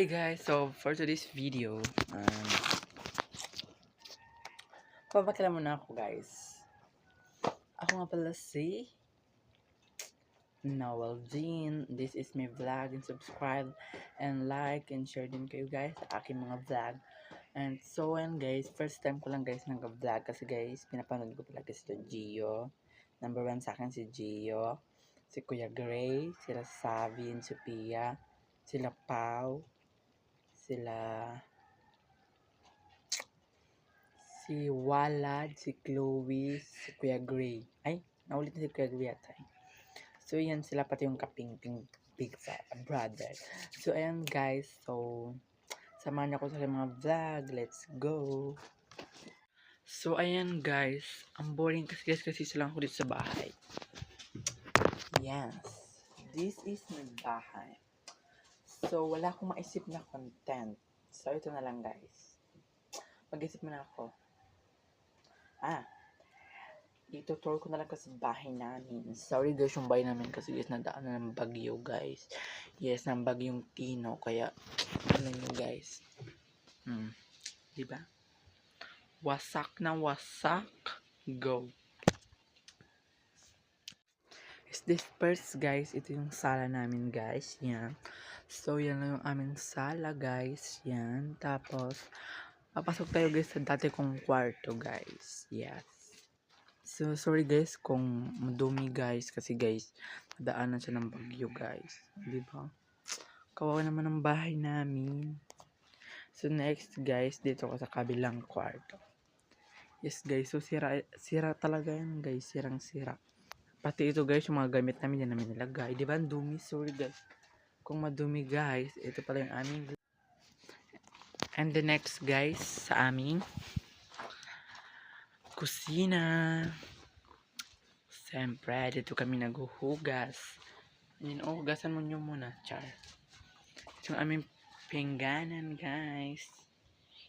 Hey guys, so for today's video, papakila muna ako guys. Ako nga pala si Noel Jean. This is my vlog, and subscribe and like and share din kayo guys sa aking mga vlog. And so and guys, first time ko lang guys nag-vlog kasi guys, pinapanood ko pala si Gio. Number 1 sa akin si Gio, si Kuya Gray, sila Savin, Sophia, sila Pau, sila si Walad, si Chloe, si Kuya Gray. Ay, naulit na si Kuya Gray at so yan sila, pati yung kaping-ping big brother. So ayan guys, so samahan niyo ako sa mga vlog. Let's go. So ayan guys, ang boring kasi sila ako dito sa bahay. Yes, this is my bahay. So, wala akong maisip na content. So, ito na lang guys. Mag-isip mo na ako. Ito-tour ko na lang kasi bahay namin. Sorry guys, yung bahay namin kasi guys, nadaan na ng bagyo guys. Yes, ng bagyong Tino. Kaya, ano nyo guys. Diba? Wasak na wasak. Go. Is this first guys, ito yung sala namin guys. Yan. So, yan lang yung aming sala, guys. Yan. Tapos, papasok tayo, guys, sa dati kong kwarto, guys. Yes. So, sorry, guys, kung madumi, guys. Kasi, guys, daanan siya ng bagyo, guys. Diba? Kawawa naman ang bahay namin. So, next, guys, dito ko sa kabilang kwarto. Yes, guys. So, sira talaga yan, guys. Sirang-sira. Pati ito, guys, yung mga gamit namin, yan namin nilagay. Diba? Ang dumi. Sorry, guys. Kung madumi guys, ito pala yung aming. And the next guys, sa aming kusina. Siyempre, dito kami naghuhugas. Hugasan mo nyo muna, char. Ito yung aming pingganan guys.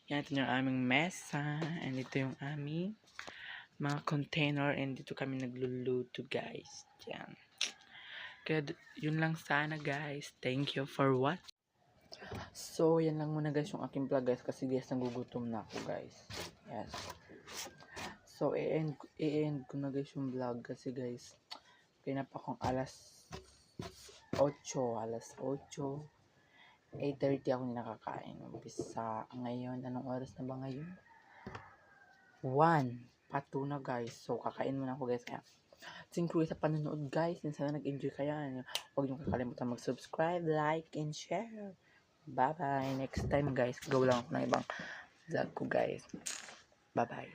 Yan, ito yung aming mesa. And ito yung aming mga container. And dito kami nagluluto guys. Yan. Kaya yun lang sana guys. Thank you for watching. So yan lang muna guys yung aking vlog guys. Kasi guys nagugutom na ako guys. Yes. So i-end ko na guys yung vlog. Kasi guys kaya na pa akong alas 8. 8:30 ako nakakain. Umpisa ngayon. Anong oras na ba ngayon? 1. Pato na guys. So kakain muna ako guys. Kaya thank you sa panonood guys, and sana nag-enjoy kayo. Huwag niyo kakalimutan mag-subscribe, like, and share. Bye bye. Next time guys, gawin lang ako ng ibang vlog ko guys. Bye bye.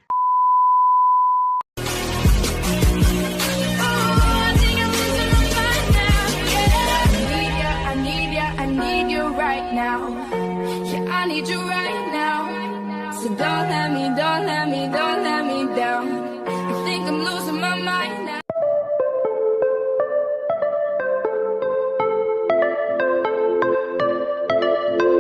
I need you right now. Yeah, I need you right now. So don't let me down. I think I'm losing my mind.